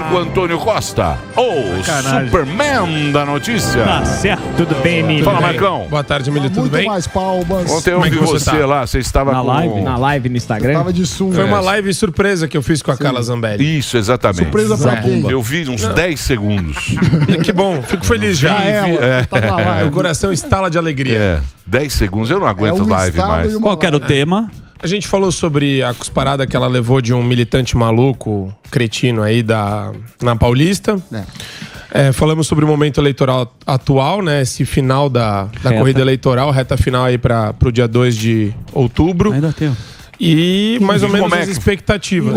Marco Antônio Costa, o Superman da notícia. Tá certo, tudo bem, Emílio? Fala, Marcão. Boa tarde, Emílio, tudo bem? Mais palmas. Ontem eu vi você lá, você estava na live no Instagram. Tava de sunga. Foi uma live surpresa que eu fiz com a Carla Zambelli. Isso, exatamente. Surpresa pra quem? Eu vi uns 10 segundos. Que bom, fico feliz já. O coração estala de alegria. 10 segundos, eu não aguento live mais. Qual que era o tema? A gente falou sobre a cusparada que ela levou de um militante maluco, cretino aí na Paulista. Falamos sobre o momento eleitoral atual, né? Esse final da corrida eleitoral, reta final aí para o dia 2 de outubro. Ainda tem. E mais ou menos as expectativas.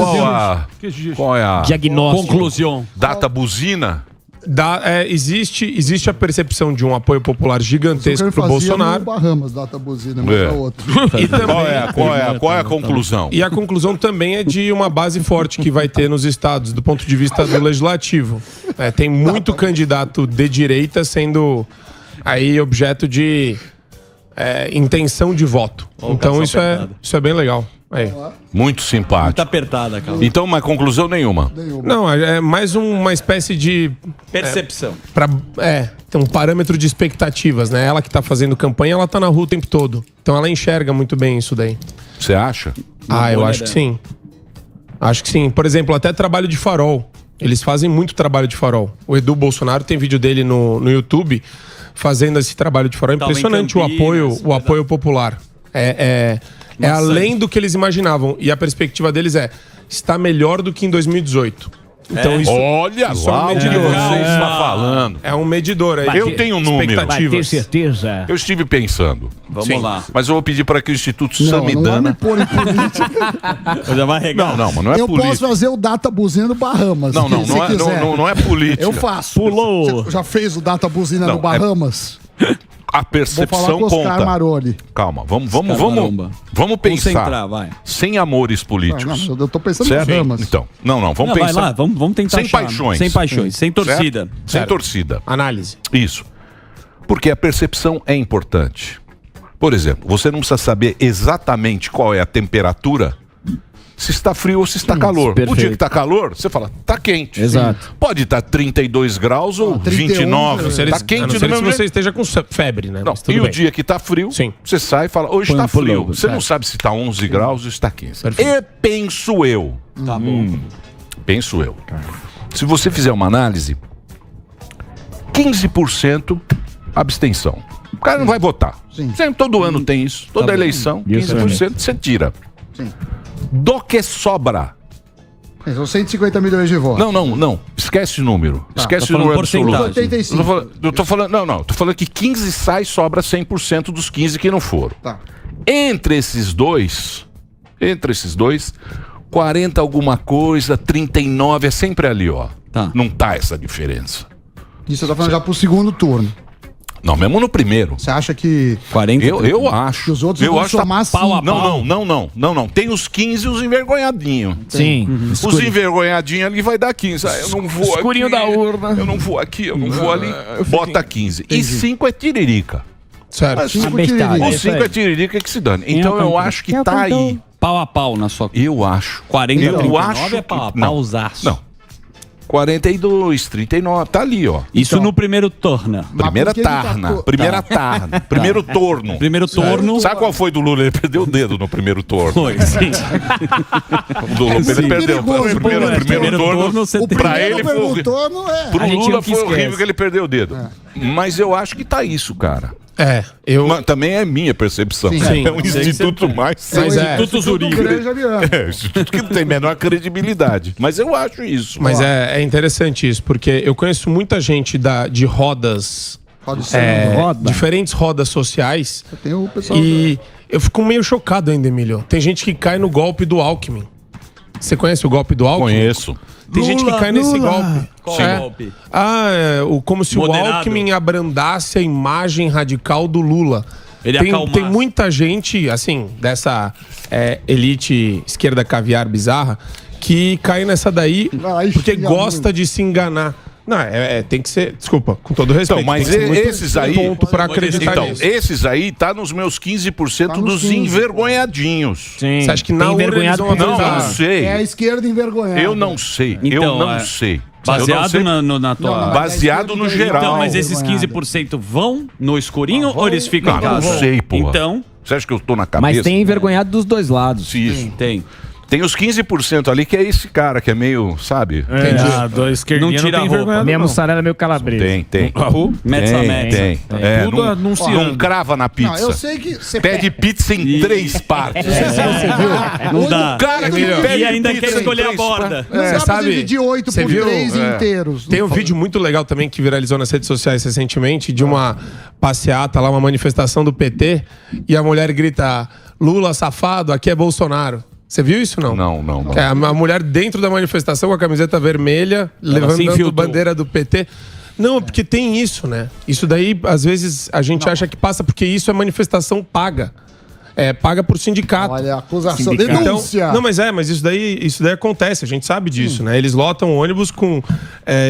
Qual é a diagnóstico? Conclusão. Data buzina? Existe a percepção de um apoio popular gigantesco pro Bolsonaro. Bahamas, data buzina, mas é outro. E também, qual é a conclusão? E a conclusão também é de uma base forte que vai ter nos estados, do ponto de vista do legislativo. Tem muito candidato de direita sendo aí objeto de intenção de voto. Então isso é bem legal. Muito simpático. Muito apertada, cara. Então, uma conclusão nenhuma. Não, é mais uma espécie de percepção. Tem um parâmetro de expectativas, né? Ela que tá fazendo campanha, ela tá na rua o tempo todo. Então ela enxerga muito bem isso daí. Você acha? Eu acho que sim. Acho que sim. Por exemplo, até trabalho de farol. Eles fazem muito trabalho de farol. O Edu Bolsonaro tem vídeo dele no YouTube fazendo esse trabalho de farol. É impressionante o apoio popular. Além do que eles imaginavam. E a perspectiva deles está melhor do que em 2018. Então olha lá o que você está falando. É um medidor aí. Eu tenho um número. Vai ter certeza. Eu estive pensando. Vamos lá. Mas eu vou pedir para que o Instituto Samidana... Não vai me pôr em política. Não, mas não é eu política. Eu posso fazer o data buzina no Bahamas. Não é política. Eu faço. Pulou. Você já fez o data buzina no Bahamas? A percepção conta. Maroli. Calma, vamos pensar. Concentrar, vai. Sem amores políticos. Eu tô pensando certo? em Bahamas. Então, vamos pensar. Vai lá, vamos tentar sem achar. paixões. Sem paixões, sem torcida. Sem torcida. Análise. Isso. Porque a percepção é importante. Por exemplo, você não precisa saber exatamente qual é a temperatura, se está frio ou se está calor. Perfeito. O dia que está calor, você fala, tá quente. Exato. Sim. Pode estar 32 graus ou 29. Tá quente do mesmo jeito. Você esteja com febre, né? Não, e o dia que tá frio, você sai e fala, hoje tá frio. Você não sabe se tá 11 graus ou está 15. E penso eu. Tá bom. Penso eu. Se você fizer uma análise, 15% abstenção. O cara não vai votar. Sempre, todo ano tem isso. Toda eleição, 15% você tira. Sim. Do que sobra. São 150 milhões de votos. Não. Esquece o número. Esquece o número absoluto. Tô falando que 15 sai, sobra 100% dos 15 que não foram. Tá. Entre esses dois, 40 alguma coisa, 39, é sempre ali, ó. Tá. Não tá essa diferença. Isso eu tô falando já pro segundo turno. Não, mesmo no primeiro. Você acha que... 40? Eu acho. Que os outros vão somar assim. Pau a pau. Não. Tem os 15 e os envergonhadinhos. Sim. Os envergonhadinhos ali vai dar 15. Eu não vou Escurinho aqui. da urna. Eu não vou aqui, eu não vou ali. Bota 15. E 5 é tiririca. Certo. Os 5 é tiririca que se dane. Então eu acho que tá aí. Pau a pau na sua... Eu acho. 40, eu 39 acho é pau a que... pausaço. Não. 42, 39, tá ali, ó. Isso então, no primeiro torno. Primeira tarna. Primeira tarna. Primeiro torno. Primeiro torno. Sabe qual foi do Lula? Ele perdeu o dedo no primeiro torno. Foi, sim. Do Lula, ele perdeu. O primeiro torno. Pra ele foi horrível. Pro Lula foi horrível que ele perdeu o dedo. Mas eu acho que tá isso, cara. Mas também é minha percepção. Sim. É um instituto mais... Instituto Zuribe. Instituto que não tem menor credibilidade. Mas eu acho isso. Mas é interessante isso, porque eu conheço muita gente de rodas... diferentes rodas sociais. Tem o pessoal eu fico meio chocado ainda, Emílio. Tem gente que cai no golpe do Alckmin. Você conhece o golpe do Alckmin? Conheço. Tem gente que cai nesse golpe. Qual golpe? Como se Moderado. o Alckmin abrandasse a imagem radical do Lula. Tem muita gente, assim, dessa elite esquerda caviar bizarra, que cai nessa daí porque gosta de se enganar. Não, tem que ser... Desculpa, com todo respeito. Então, mas esses aí... ponto pra acreditar nisso. Esses aí tá nos meus 15% dos envergonhadinhos. Sim. Você acha que na urna eles vão Não sei. É a esquerda envergonhada. Eu não sei. Então, eu não sei. Baseado na tua... Baseado no geral. Então, mas esses 15% vão no escurinho ou eles ficam em casa? Não sei, porra. Então... Você acha que eu tô na cabeça? Mas tem envergonhado dos dois lados. Isso. Tem. Tem os 15% ali que é esse cara que é meio, sabe? Do esquerdinho não tira a roupa. Minha mussarela é meio calabresa. Tem. Tem. Tudo anunciando. Não crava na pizza. Não, eu sei que você Pede pizza em 3 partes. Não dá. O cara que pede E ainda pizza quer em escolher a 3 borda. Não dá pra sabe, dividir 8 você por viu? 3 inteiros. Tem um vídeo muito legal também que viralizou nas redes sociais recentemente de uma passeata lá, uma manifestação do PT, e a mulher grita: Lula, safado, aqui é Bolsonaro. Você viu isso, não? Não. É, a mulher dentro da manifestação com a camiseta vermelha, levantando bandeira do PT. Não, porque tem isso, né? Isso daí, às vezes, a gente acha que passa porque isso é manifestação paga. É, paga por sindicato. Olha, acusação, denúncia. Então, mas isso daí acontece, a gente sabe disso, né? Eles lotam ônibus com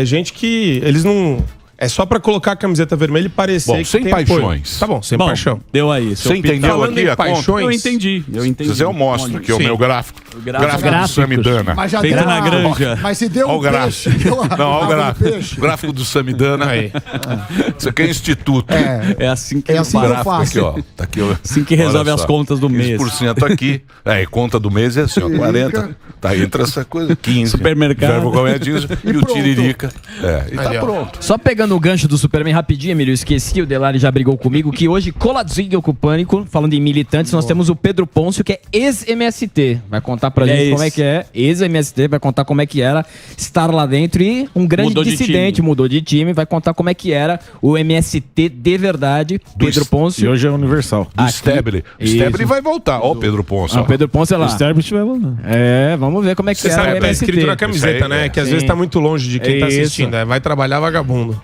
gente que eles não... É só pra colocar a camiseta vermelha e parecer que sem tem paixões. Apoio. Tá bom, sem paixão. Deu aí. Você entendeu Falando aqui em a paixões? conta? Eu entendi. Se quiser eu mostro aqui o meu gráfico. Gráfico do Gráficos. Samidana. Mas já Feito deu na granja. Mas se deu Olha um o gráfico. peixe. Não, olha o gráfico. Peixe. Gráfico do Samidana. Aí. Isso aqui é instituto. É assim que É assim que eu Gráfico faço. aqui, ó. Tá aqui, ó. Assim que resolve as contas do mês. 15% aqui. É, conta do mês é assim, ó. 40. Tá, entra essa coisa. 15. Supermercado. Verbo comédia e o pronto. tiririca. E tá Ali, ó. pronto. Só pegando o gancho do Superman rapidinho, Emílio, eu esqueci, o Delari já brigou comigo, que hoje, coladinho com o Pânico, falando em militantes, nós temos o Pedro Pôncio, que é ex-MST. Vai contar pra gente como é que é. Ex-MST, vai contar como é que era estar lá dentro e um grande dissidente, mudou de time, vai contar como é que era o MST de verdade, Pedro E Pôncio. hoje é universal. Do Stebli. Stebli vai voltar. Ó, o Pedro Ponce. Ah, o Pedro Pôncio é lá. O Sterbit vai voltar. É, vamos ver como é que Você era sabe, o tá MST. escrito na camiseta, Isso aí, né? Que às sim. vezes tá muito longe de quem tá Isso. assistindo. Vai trabalhar vagabundo.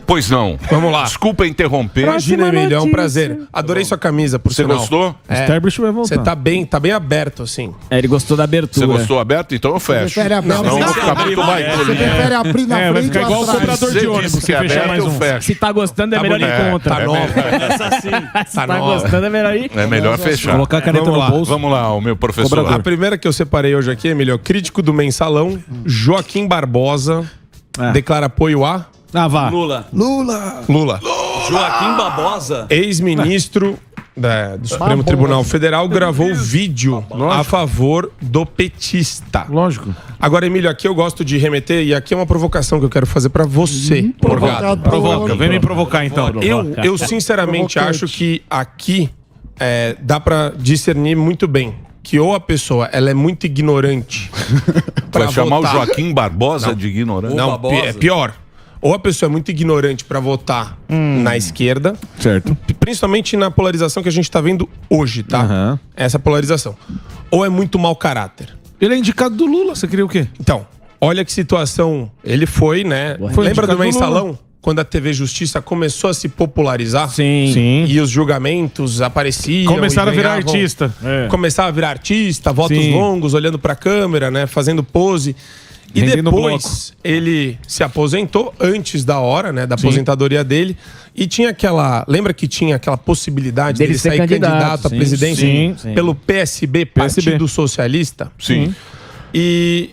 Pois não. Vamos lá. Desculpa interromper. Imagina, Emílio, é um prazer. Adorei sua camisa, por Você sinal. gostou? O Sterbit vai voltar. Você tá bem aberto, assim. É, ele gostou da Você abertura. gostou aberto? Então eu fecho. Prefere abrir Não, vou ficar muito mais Você bonito. prefere abrir na vai frente ficar ou igual o atrás? cobrador de Você ônibus, disse que se é fechar aberto, mais eu um. fecho. Se tá gostando, é melhor ir bonito. contra. Tá nova. Se tá gostando, é melhor ir. É melhor fechar. Colocar a caneta Vamos no lá. bolso. Vamos lá, o meu professor. A primeira que eu separei hoje aqui, Emílio, crítico do Mensalão, Joaquim Barbosa, declara apoio a Vá. Lula. Lula. Joaquim Barbosa. Ex-ministro do Supremo Tribunal Federal gravou vídeo a favor do petista. Lógico. Agora, Emílio, aqui eu gosto de remeter, e aqui é uma provocação que eu quero fazer pra você, Morgado. Provoca. Vem me provocar então. Eu sinceramente acho que aqui dá pra discernir muito bem que ou a pessoa ela é muito ignorante pra Vai chamar o votar. Joaquim Barbosa de ignorante? Não, Barbosa. é pior. Ou a pessoa é muito ignorante pra votar na esquerda, Certo. principalmente na polarização que a gente tá vendo hoje, tá? Aham. Essa polarização. Ou é muito mau caráter. Ele é indicado do Lula, você queria o quê? Então, olha que situação. Ele foi, né? Foi Lembra do indicado Mensalão? Quando a TV Justiça começou a se popularizar? Sim. E os julgamentos apareciam. Começaram e a virar ganhavam- artista. É. Começava a virar artista, votos Sim. longos, olhando pra câmera, né? Fazendo pose. E Vendendo depois ele se aposentou antes da hora, né? Da aposentadoria dele. E tinha aquela. Lembra que tinha aquela possibilidade Dele dele ser sair candidato, candidato à sim. presidência Sim. pelo PSB, Partido Socialista? Sim. E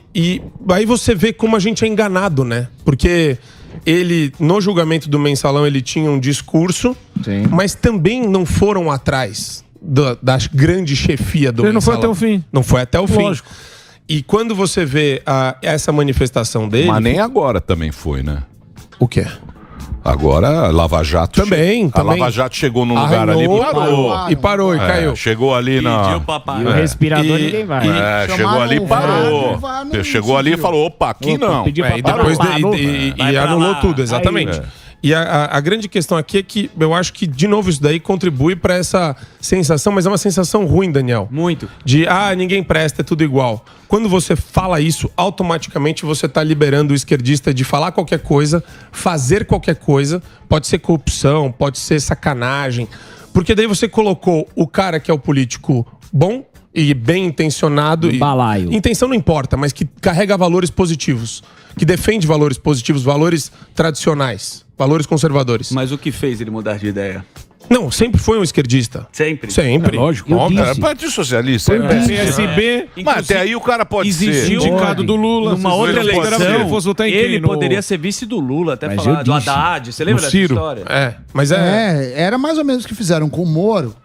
aí você vê como a gente é enganado, né? Porque ele, no julgamento do Mensalão, ele tinha um discurso, mas também não foram atrás da grande chefia do Ele não foi Mensalão. até o fim. Não foi até o Lógico. fim. E quando você vê essa manifestação dele... Mas nem agora também foi, né? O quê? Agora, a Lava Jato... Também. A Lava Jato chegou num lugar ali e Arrancou, parou. E parou, e caiu. Chegou ali na... Pediu papai. E o respirador ninguém vai. chegou ali e parou. não Chegou ali e falou, opa, aqui não. pediu E depois Vai e pra anulou lá. tudo, exatamente. E a grande questão aqui é que eu acho que, de novo, isso daí contribui para essa sensação, mas é uma sensação ruim, Daniel. Muito. De, ninguém presta, é tudo igual. Quando você fala isso, automaticamente você está liberando o esquerdista de falar qualquer coisa, fazer qualquer coisa. Pode ser corrupção, pode ser sacanagem. Porque daí você colocou o cara que é o político bom e bem intencionado. Balaio. Intenção não importa, mas que carrega valores positivos. Que defende valores positivos, valores tradicionais, valores conservadores. Mas o que fez ele mudar de ideia? Não, sempre foi um esquerdista. Sempre. Sempre. É lógico. Óbvio. É Partido Socialista. PSB. Mas até aí o cara pode ser. Existiu o indicado do Lula. Numa outra eleição, ele no... poderia ser vice do Lula, até Mas falar eu do disse. Haddad. Você lembra dessa Ciro. história? Mas era mais ou menos o que fizeram com o Moro.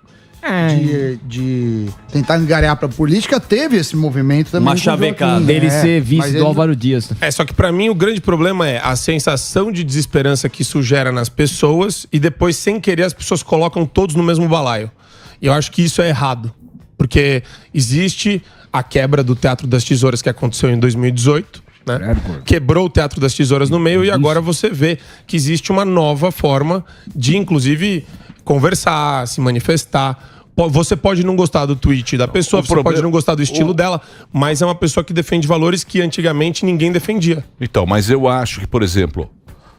De tentar engarear pra política, teve esse movimento também. Uma chavecada. Dele ser vice do Álvaro Dias. Só que pra mim o grande problema é a sensação de desesperança que isso gera nas pessoas e depois, sem querer, as pessoas colocam todos no mesmo balaio. E eu acho que isso é errado. Porque existe a quebra do Teatro das Tesouras que aconteceu em 2018. Né? Quebrou o Teatro das Tesouras no meio e agora você vê que existe uma nova forma de, inclusive, conversar, se manifestar. Você pode não gostar do tweet da pessoa, você pode não gostar do estilo dela, mas é uma pessoa que defende valores que antigamente ninguém defendia. Então, mas eu acho que, por exemplo,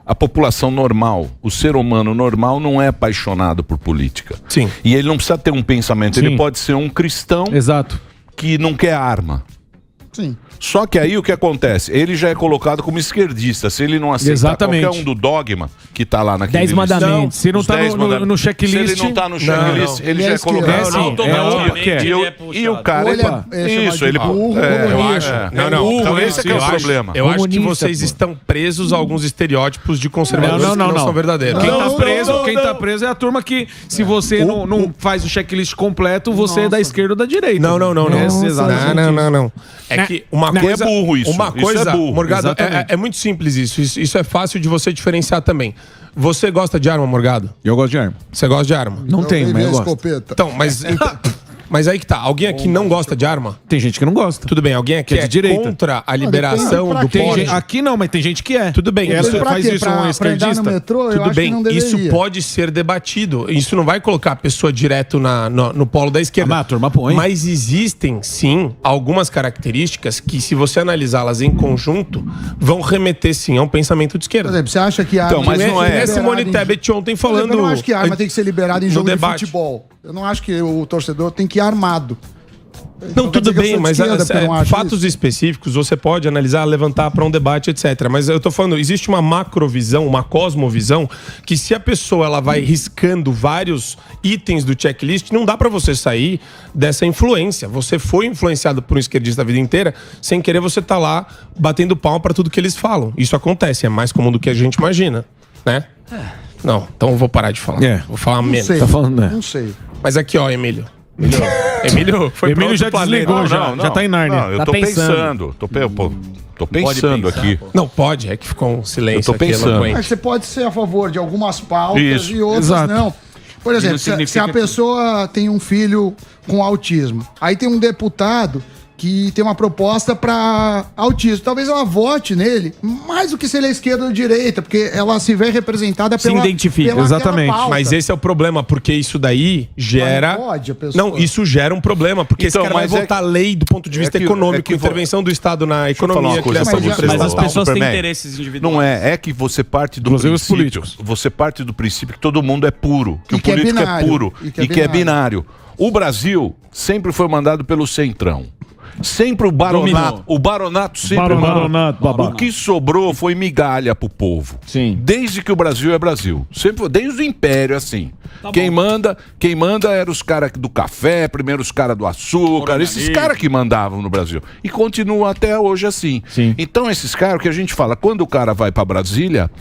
a população normal, o ser humano normal não é apaixonado por política. Sim. E ele não precisa ter um pensamento, ele pode ser um cristão que não quer arma. Sim. Só que aí o que acontece? Ele já é colocado como esquerdista. Se ele não aceitar qualquer um do dogma que tá lá naquele 10 mandamentos. Se não tá no checklist... Se ele não tá no checklist, ele já é colocado... Automaticamente ele é puxado. E o cara... Isso, ele... eu acho. Então esse que é o problema. Eu acho que vocês estão presos a alguns estereótipos de conservadores que não são verdadeiros. Quem tá preso é a turma que, se você não faz o checklist completo, você é da esquerda ou da direita. Não. Não. É que uma coisa é burro isso. Uma coisa, isso é burro. Morgado, é muito simples isso. Isso é fácil de você diferenciar também. Você gosta de arma, Morgado? Eu gosto de arma. Você gosta de arma? Não tenho, mas eu gosto. Escopeta. Então, mas aí que tá. Alguém aqui não gosta de arma? Tem gente que não gosta. Tudo bem. Alguém aqui é de direita. Contra a liberação do porte? Aqui não, mas tem gente que é. Tudo bem. Isso faz isso um esquerdista? Tudo bem. Isso pode ser debatido. Isso não vai colocar a pessoa direto no polo da esquerda. A turma põe. Mas existem, sim, algumas características que, se você analisá-las em conjunto, vão remeter, sim, a um pensamento de esquerda. Por exemplo, você acha que a arma... Então, mas não é. Simone Tebet ontem falando... Eu não acho que a arma tem que ser liberada em jogo de debate. futebol. Eu não acho que o torcedor tem que ir armado. Não, tudo bem, mas fatos específicos você pode analisar, levantar para um debate, etc. Mas eu tô falando, existe uma macrovisão, uma cosmovisão, que se a pessoa ela vai riscando vários itens do checklist, não dá para você sair dessa influência. Você foi influenciado por um esquerdista a vida inteira, sem querer você tá lá batendo palma para tudo que eles falam. Isso acontece, é mais comum do que a gente imagina, né? Não, então eu vou parar de falar. Vou falar menos. Tá falando, né? Não sei. Mas aqui, ó, Emílio foi Emílio já desligou, já tá em Nárnia. Não, eu tô pensando. Tô pensando aqui. Não, pode, é que ficou um silêncio. Eu tô pensando. Mas você pode ser a favor de algumas pautas Isso. e outras não. Por exemplo, se a pessoa tem um filho com autismo, aí tem um deputado que tem uma proposta para autismo. Talvez ela vote nele, mais do que se ele é esquerda ou direita, porque ela se vê representada pela... Se identifica, exatamente. Mas esse é o problema, porque isso daí gera... Não, isso gera um problema, porque esse cara vai votar lei do ponto de vista econômico, intervenção do Estado na economia, criação de mas as pessoas têm interesses individuais. Não é que você parte do princípio... Você parte do princípio que todo mundo é puro, que o político é puro e que é binário. O Brasil sempre foi mandado pelo centrão. Sempre o baronato sempre o que sobrou foi migalha pro povo. Sim. Desde que o Brasil é Brasil. Sempre, desde o Império, assim. Quem manda eram os caras do café, primeiro os caras do açúcar, esses caras que mandavam no Brasil. E continua até hoje assim. Sim. Então esses caras, que a gente fala, quando o cara vai pra Brasília,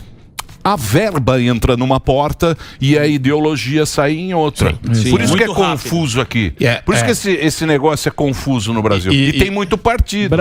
a verba entra numa porta e a ideologia sai em outra. Sim. Por isso que é Muito rápido. confuso aqui. Por isso que esse negócio é confuso no Brasil. E tem muito partido.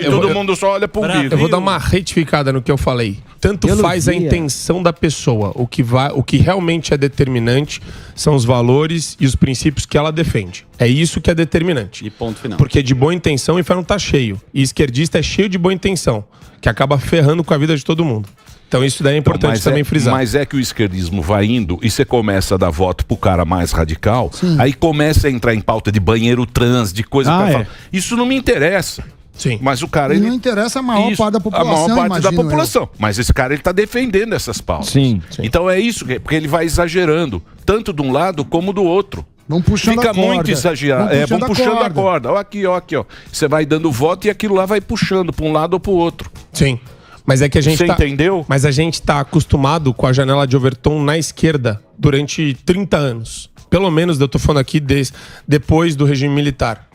Todo mundo só olha pro umbigo. Eu vou dar uma retificada no que eu falei. Tanto faz a intenção da pessoa. O que realmente é determinante são os valores e os princípios que ela defende. É isso que é determinante. E ponto final. Porque de boa intenção o inferno tá cheio. E esquerdista é cheio de boa intenção, que acaba ferrando com a vida de todo mundo. Então isso daí é importante também frisar. Mas é que o esquerdismo vai indo e você começa a dar voto pro cara mais radical, aí começa a entrar em pauta de banheiro trans, de coisa pra falar. Isso não me interessa. Sim. Mas o cara... Não interessa a maior parte da população, a maior parte da população. Mas esse cara, ele tá defendendo essas pautas. Sim. Então é isso, porque ele vai exagerando, tanto de um lado como do outro. Vão puxando Fica a corda. muito exagerado. Vão puxando a corda. Ó aqui, ó. Você vai dando voto e aquilo lá vai puxando pra um lado ou pro outro. Sim. Mas é que a gente entendeu? Mas a gente tá acostumado com a janela de Overton na esquerda. durante 30 anos. Pelo menos, eu tô falando aqui depois do regime militar.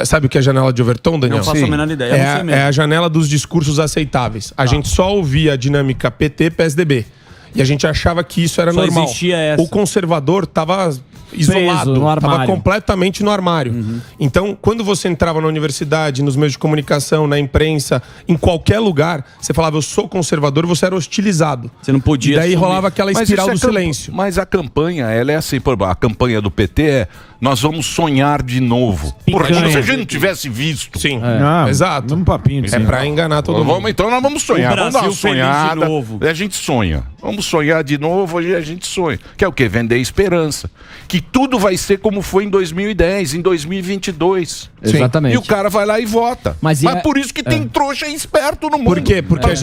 Sabe o que é a janela de Overton, Daniel? Não faço a menor ideia. É a janela dos discursos aceitáveis. A gente só ouvia a dinâmica PT-PSDB. E a gente achava que isso era normal. Existia essa. O conservador estava isolado, estava completamente no armário. Então, quando você entrava na universidade, nos meios de comunicação, na imprensa, em qualquer lugar, você falava, eu sou conservador, você era hostilizado. Você não podia. E daí rolava aquela espiral do silêncio. Mas a campanha, ela é assim, a campanha do PT é nós vamos sonhar de novo. Porra, como se a gente não tivesse visto. Sim, Não, exato. Um papinho. É pra enganar todo mundo. Então nós vamos sonhar, O vamos dar uma Brasil feliz sonhada. de novo. A gente sonha. Vamos sonhar de novo e a gente sonha. Que é o quê? Vender esperança. Que tudo vai ser como foi em 2010, em 2022. Exatamente. E o cara vai lá e vota. Mas por isso que tem trouxa esperto no mundo. Por quê? Porque a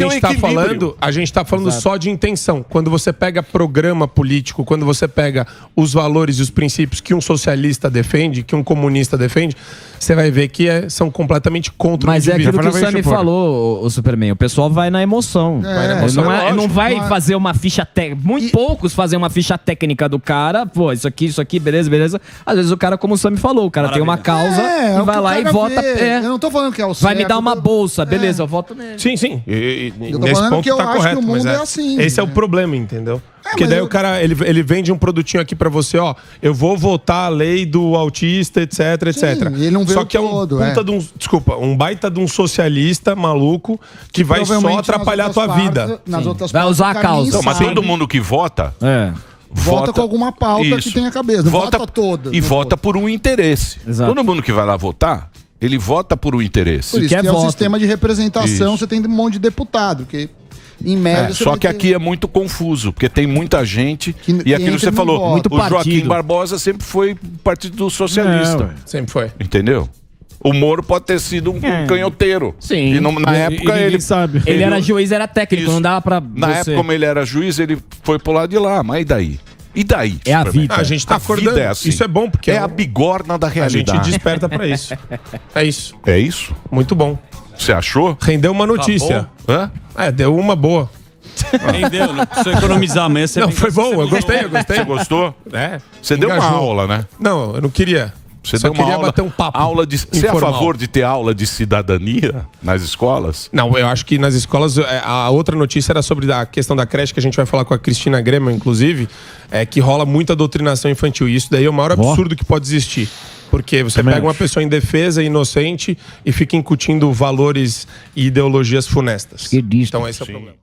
gente tá falando Exato. só de intenção. Quando você pega programa político, quando você pega os valores e os princípios que um socialista defende, que um comunista defende, você vai ver que são completamente contra Mas o é indivíduo. aquilo que o Sammy falou, o Superman. O pessoal vai na emoção. Não vai fazer uma ficha técnica. Muito poucos fazem uma ficha técnica do cara. Pô, isso aqui, beleza. Às vezes o cara, como o Sammy falou, o cara tem uma causa e vai lá e vota. Eu não tô falando que é o certo. Vai me dar uma bolsa, beleza, eu voto nele. Sim. Eu tô Nesse falando ponto que eu tá acho correto, que o mundo mas é assim. Esse é o problema, entendeu? Porque mas daí o cara, ele vende um produtinho aqui pra você, ó, eu vou votar a lei do autista, etc. Ele não vê Só o que todo, é um baita de um socialista maluco que vai só provavelmente atrapalhar a tua vida. Nas outras Vai partes usar a do caminho causa. Não, mas todo mundo que vota... Vota com alguma pauta que tem a cabeça. Não vota toda. E vota por um interesse. Exato. Todo mundo que vai lá votar, ele vota por um interesse. Por isso que é um voto. sistema de representação, você tem um monte de deputado, que em média você Só vai que ter- aqui é muito confuso, porque tem muita gente. Que E aquilo que você entra e não falou, vota. Muito o Joaquim partido. Barbosa sempre foi Partido Socialista. Sempre foi. Entendeu? O Moro pode ter sido um canhoteiro. Sim. E na época ele sabe. Ele era juiz, era técnico, Isso. não dava pra Na época, como ele era juiz, ele foi pro lado de lá. Mas e daí? E daí? É a Superman? vida. A gente tá A acordando. vida é assim. Isso é bom, porque É a bigorna da a gente realidade. desperta pra isso. É isso. É isso? Muito bom. Você achou? Rendeu uma notícia. Hã? Deu uma boa. Entendeu? Não precisa economizar amanhã. Não, foi bom, eu gostei. Você gostou? É. Você deu uma Engajou. aula, né? Não, eu não queria. Você Só deu uma queria aula, bater um papo. Você é a informal. favor de ter aula de cidadania nas escolas? Não, eu acho que nas escolas, a outra notícia era sobre a questão da creche, que a gente vai falar com a Cristina Grema, inclusive, que rola muita doutrinação infantil. E isso daí é o maior absurdo que pode existir. Porque você pega uma pessoa indefesa, inocente, e fica incutindo valores e ideologias funestas. Então esse é o problema.